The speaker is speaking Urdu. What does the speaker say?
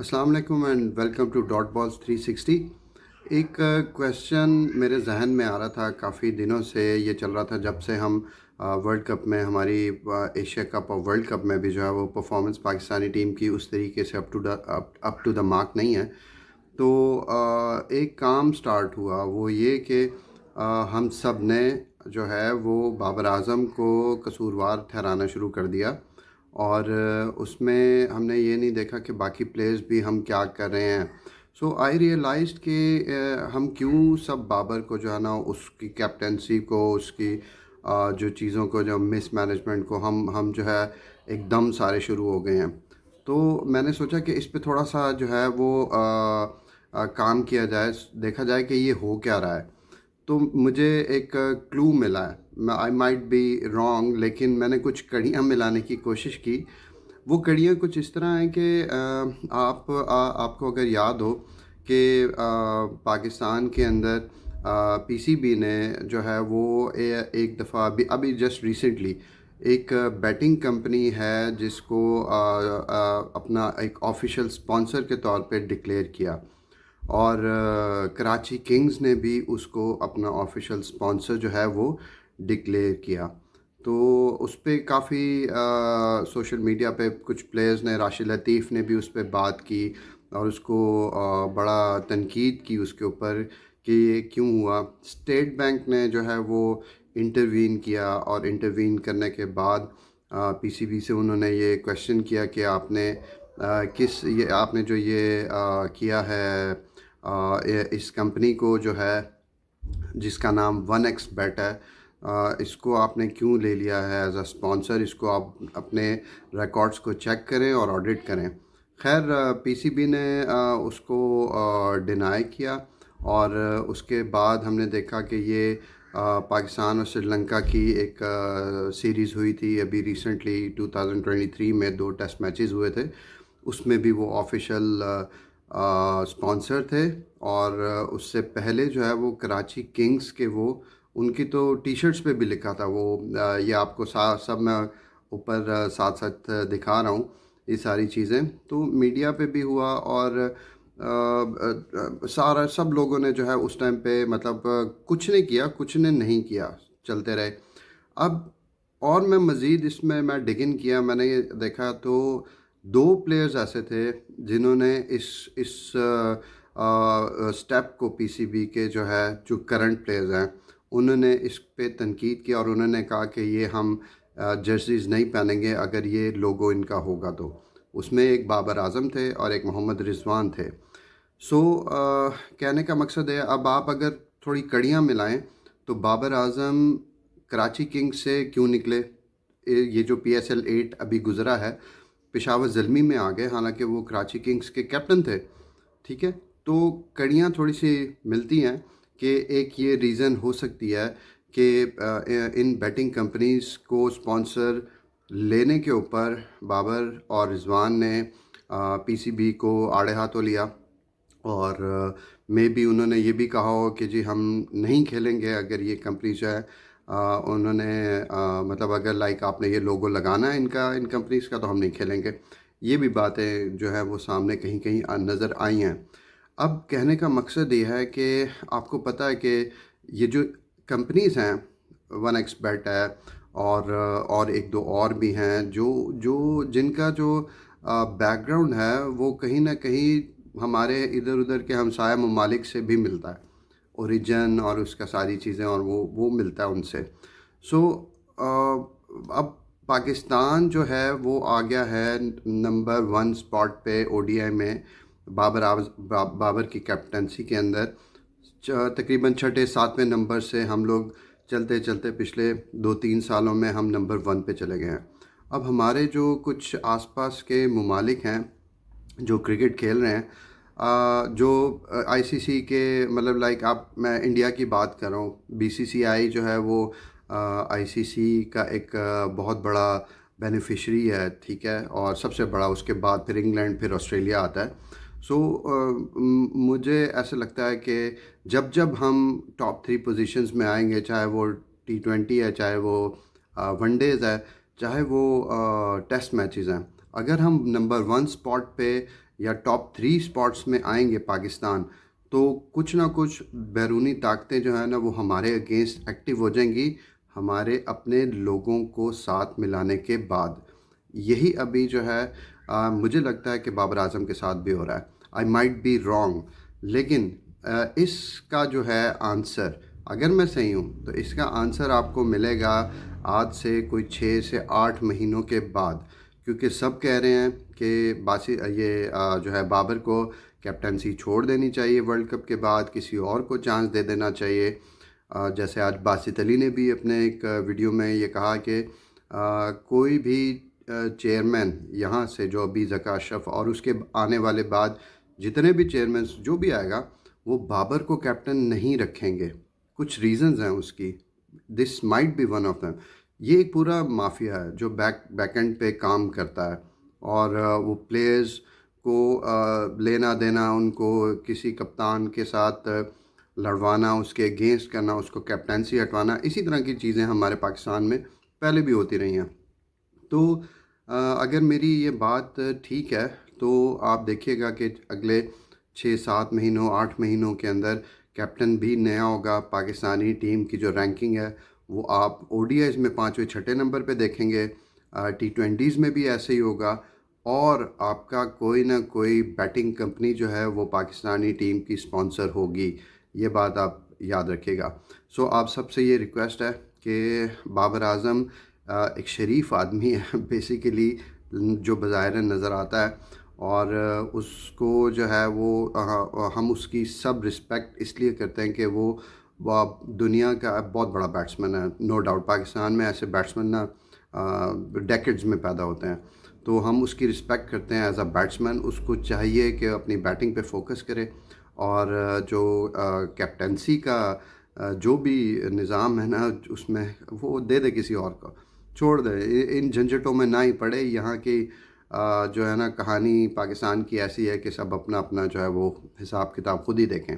السلام علیکم and welcome to dot balls 360۔ ایک کویشچن میرے ذہن میں آ رہا تھا کافی دنوں سے، یہ چل رہا تھا جب سے ہم ورلڈ کپ میں ہماری ایشیا کپ اور ورلڈ کپ میں بھی جو ہے وہ پرفارمنس پاکستانی ٹیم کی اس طریقے سے اپ ٹو دا مارک نہیں ہے۔ تو ایک کام سٹارٹ ہوا، وہ یہ کہ ہم سب نے جو ہے وہ بابر اعظم کو قصوروار ٹھہرانا شروع کر دیا، اور اس میں ہم نے یہ نہیں دیکھا کہ باقی پلیئرز بھی ہم کیا کر رہے ہیں۔ سو آئی ریئلائزڈ کہ ہم کیوں سب بابر کو جو ہے نا، اس کی کیپٹنسی کو، اس کی جو چیزوں کو، جو مس مینجمنٹ کو ہم جو ہے ایک دم سارے شروع ہو گئے ہیں۔ تو میں نے سوچا کہ اس پہ تھوڑا سا جو ہے وہ کام کیا جائے، دیکھا جائے کہ یہ ہو کیا رہا ہے۔ تو مجھے ایک کلو ملا ہے، آئی مائٹ بی رانگ، لیکن میں نے کچھ کڑیاں ملانے کی کوشش کی۔ وہ کڑیاں کچھ اس طرح ہیں کہ آپ کو اگر یاد ہو کہ پاکستان کے اندر پی سی بی نے جو ہے وہ ایک دفعہ ابھی جسٹ ریسنٹلی ایک بیٹنگ کمپنی ہے جس کو اپنا ایک آفیشیل اسپانسر کے طور پہ ڈکلیئر کیا، اور کراچی کنگز نے بھی اس کو اپنا آفیشیل اسپانسر جو ہے وہ ڈکلیئر کیا۔ تو اس پہ کافی سوشل میڈیا پہ کچھ پلیئرز نے، راشد لطیف نے بھی اس پہ بات کی اور اس کو بڑا تنقید کی اس کے اوپر کہ یہ کیوں ہوا۔ اسٹیٹ بینک نے جو ہے وہ انٹروین کیا، اور انٹروین کرنے کے بعد پی سی بی سے انہوں نے یہ کویشچن کیا کہ آپ نے آپ نے جو یہ کیا ہے اس کمپنی کو جو ہے جس کا نام 1xBet ہے، اس کو آپ نے کیوں لے لیا ہے ایز اے اسپانسر؟ اس کو آپ اپنے ریکارڈز کو چیک کریں اور آڈٹ کریں۔ خیر پی سی بی نے اس کو ڈینائی کیا، اور اس کے بعد ہم نے دیکھا کہ یہ پاکستان اور سری لنکا کی ایک سیریز ہوئی تھی ابھی ریسنٹلی 2023 میں، 2 ٹیسٹ میچز ہوئے تھے، اس میں بھی وہ آفیشیل اسپانسر تھے۔ اور اس سے پہلے جو ہے وہ کراچی کنگز کے وہ ان کی تو ٹی شرٹس پہ بھی لکھا تھا وہ، یہ آپ کو سب میں اوپر ساتھ ساتھ دکھا رہا ہوں یہ ساری چیزیں۔ تو میڈیا پہ بھی ہوا، اور سب لوگوں نے جو ہے اس ٹائم پہ مطلب کچھ نہیں کیا، کچھ نے نہیں کیا، چلتے رہے۔ اب اور میں مزید اس میں ڈگن کیا، میں نے یہ دیکھا تو 2 پلیئرز ایسے تھے جنہوں نے اس سٹیپ کو، پی سی بی کے جو ہے جو کرنٹ پلیئرز ہیں، انہوں نے اس پہ تنقید کیا، اور انہوں نے کہا کہ یہ ہم جرسیز نہیں پہنیں گے اگر یہ لوگو ان کا ہوگا تو۔ اس میں ایک بابر اعظم تھے اور ایک محمد رضوان تھے۔ سو کہنے کا مقصد ہے، اب آپ اگر تھوڑی کڑیاں ملائیں تو بابر اعظم کراچی کنگز سے کیوں نکلے؟ یہ جو پی ایس ایل 8 ابھی گزرا ہے، پشاور زلمی میں آ گئے، حالانکہ وہ کراچی کنگز کے کیپٹن تھے، ٹھیک ہے۔ تو کڑیاں تھوڑی سی ملتی ہیں کہ ایک یہ ریزن ہو سکتی ہے کہ ان بیٹنگ کمپنیز کو اسپانسر لینے کے اوپر بابر اور رضوان نے پی سی بی کو آڑے ہاتھوں لیا، اور مے بی انہوں نے یہ بھی کہا ہو کہ جی ہم نہیں کھیلیں گے اگر یہ کمپنی جو ہے انہوں نے مطلب اگر لائک آپ نے یہ لوگو لگانا ہے ان کمپنیز کا تو ہم نہیں کھیلیں گے۔ یہ بھی باتیں جو ہے وہ سامنے کہیں کہیں نظر آئی ہیں۔ اب کہنے کا مقصد یہ ہے کہ آپ کو پتہ ہے کہ یہ جو کمپنیز ہیں، 1xBet ہے اور ایک دو اور بھی ہیں جو جن کا جو بیک گراؤنڈ ہے وہ کہیں نہ کہیں ہمارے ادھر ادھر کے ہمسایہ ممالک سے بھی ملتا ہے، اوریجن اور اس کا ساری چیزیں، اور وہ ملتا ہے ان سے۔ سو اب پاکستان جو ہے وہ آ گیا ہے نمبر 1 اسپاٹ پہ او ڈی آئی میں، بابر کی کیپٹنسی کے اندر تقریباً 6-7ویں نمبر سے ہم لوگ چلتے چلتے پچھلے 2-3 سالوں میں ہم نمبر 1 پہ چلے گئے ہیں۔ اب ہمارے جو کچھ آس پاس کے ممالک ہیں جو کرکٹ کھیل رہے ہیں، جو آئی سی سی کے مطلب لائک میں انڈیا کی بات کر رہا ہوں، بی سی سی آئی جو ہے وہ آئی سی سی کا ایک بہت بڑا بینیفیشری ہے، ٹھیک ہے، اور سب سے بڑا، اس کے بعد پھر انگلینڈ، پھر آسٹریلیا آتا ہے۔ سو مجھے ایسا لگتا ہے کہ جب ہم ٹاپ 3 پوزیشنز میں آئیں گے، چاہے وہ T20 ہے، چاہے وہ ون ڈیز ہے، چاہے وہ ٹیسٹ میچز ہیں، اگر ہم نمبر 1 اسپاٹ پہ یا ٹاپ 3 اسپاٹس میں آئیں گے پاکستان، تو کچھ نہ کچھ بیرونی طاقتیں جو ہیں نا وہ ہمارے اگینسٹ ایکٹیو ہو جائیں گی، ہمارے اپنے لوگوں کو ساتھ ملانے کے بعد۔ یہی ابھی جو ہے مجھے لگتا ہے کہ بابر اعظم کے ساتھ بھی ہو رہا ہے۔ آئی مائٹ بی رانگ، لیکن اس کا جو ہے آنسر، اگر میں صحیح ہوں تو اس کا آنسر آپ کو ملے گا آج سے کوئی 6 سے 8 مہینوں کے بعد، کیونکہ سب کہہ رہے ہیں کہ جو ہے بابر کو کیپٹنسی چھوڑ دینی چاہیے ورلڈ کپ کے بعد، کسی اور کو چانس دے دینا چاہیے۔ جیسے آج باسط علی نے بھی اپنے ایک ویڈیو میں یہ کہا کہ کوئی بھی چیئرمین یہاں سے جو ابھی ذکا اشرف اور اس کے آنے والے بعد جتنے بھی چیئرمین جو بھی آئے گا وہ بابر کو کیپٹن نہیں رکھیں گے۔ کچھ ریزنز ہیں اس کی، this might be one of them۔ یہ ایک پورا مافیا ہے جو بیک اینڈ پہ کام کرتا ہے، اور وہ پلیئرز کو لینا دینا، ان کو کسی کپتان کے ساتھ لڑوانا، اس کے اگینسٹ کرنا، اس کو کیپٹنسی ہٹوانا، اسی طرح کی چیزیں ہمارے پاکستان میں پہلے بھی ہوتی رہی ہیں۔ تو اگر میری یہ بات ٹھیک ہے تو آپ دیکھیے گا کہ اگلے 6-7 مہینوں 8 مہینوں کے اندر کیپٹن بھی نیا ہوگا۔ پاکستانی ٹیم کی جو رینکنگ ہے وہ آپ او ڈی آئیز میں 5ویں 6 نمبر پہ دیکھیں گے، T20s میں بھی ایسے ہی ہوگا، اور آپ کا کوئی نہ کوئی بیٹنگ کمپنی جو ہے وہ پاکستانی ٹیم کی اسپانسر ہوگی۔ یہ بات آپ یاد رکھیے گا۔ سو آپ سب سے یہ ریکویسٹ ہے کہ بابر اعظم ایک شریف آدمی ہے بیسیکلی، جو بظاہر نظر آتا ہے، اور اس کو جو ہے وہ ہم اس کی سب رسپیکٹ اس لیے کرتے ہیں کہ وہ دنیا کا بہت بڑا بیٹسمین ہے، نو ڈاؤٹ۔ پاکستان میں ایسے بیٹسمین نا ڈیکڈز میں پیدا ہوتے ہیں، تو ہم اس کی رسپیکٹ کرتے ہیں ایز اے بیٹسمین۔ اس کو چاہیے کہ اپنی بیٹنگ پہ فوکس کرے، اور جو کیپٹنسی کا جو بھی نظام ہے نا اس میں وہ دے دے کسی اور کو، چھوڑ دے، ان جھنجھٹوں میں نہ ہی پڑے۔ یہاں کی جو ہے نا کہانی پاکستان کی ایسی ہے کہ سب اپنا اپنا جو ہے وہ حساب کتاب خود ہی دیکھیں۔